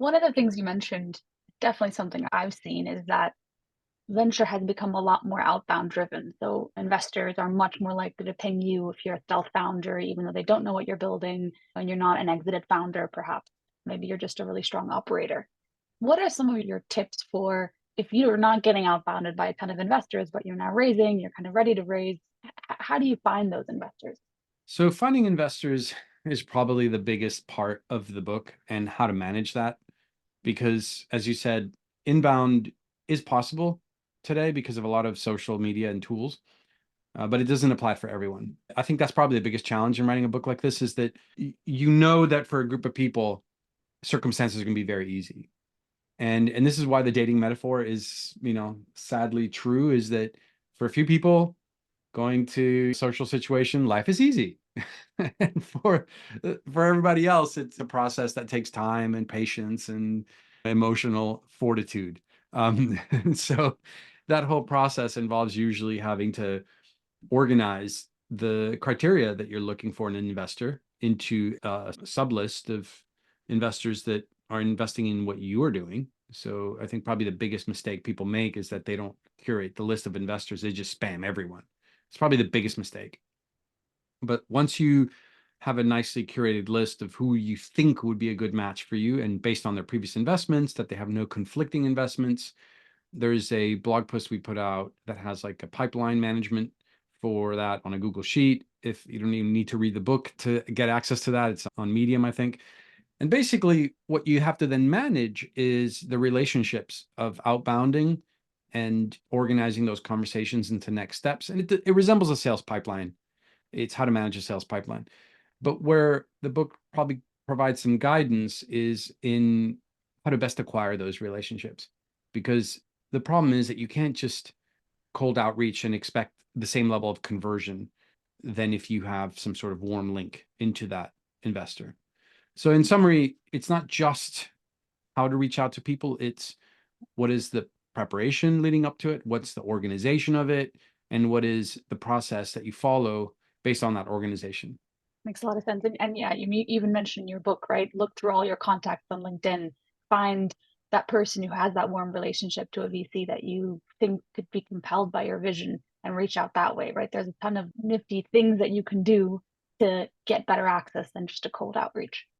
One of the things you mentioned, definitely something I've seen, is that venture has become a lot more outbound driven. So investors are much more likely to ping you if you're a stealth founder, even though they don't know what you're building and you're not an exited founder, perhaps. Maybe you're just a really strong operator. What are some of your tips for if you're not getting outbounded by a ton of investors, but you're now raising, you're kind of ready to raise? How do you find those investors? So finding investors is probably the biggest part of the book and how to manage that because as you said, inbound is possible today because of a lot of social media and tools, but it doesn't apply for everyone. I think that's probably the biggest challenge in writing a book like this is that you know that for a group of people, circumstances are going to be very easy. And this is why the dating metaphor is, sadly true is that for a few people, going to social situation, life is easy. And for everybody else, it's a process that takes time and patience and emotional fortitude. And so that whole process involves usually having to organize the criteria that you're looking for in an investor into a sub list of investors that are investing in what you're doing. So I think probably the biggest mistake people make is that they don't curate the list of investors. They just spam everyone. It's probably the biggest mistake. But once you have a nicely curated list of who you think would be a good match for you, and based on their previous investments, that they have no conflicting investments, there's a blog post we put out that has like a pipeline management for that on a Google Sheet. If you don't even need to read the book to get access to that, it's on Medium, I think. And basically, what you have to then manage is the relationships of outbounding and organizing those conversations into next steps. And it resembles a sales pipeline. It's how to manage a sales pipeline. But where the book probably provides some guidance is in how to best acquire those relationships. Because the problem is that you can't just cold outreach and expect the same level of conversion than if you have some sort of warm link into that investor. So in summary, it's not just how to reach out to people, it's what is the preparation leading up to it, what's the organization of it, and what is the process that you follow based on that organization. Makes a lot of sense. And yeah, even mentioned in your book, right? Look through all your contacts on LinkedIn, find that person who has that warm relationship to a VC that you think could be compelled by your vision and reach out that way, right? There's a ton of nifty things that you can do to get better access than just a cold outreach.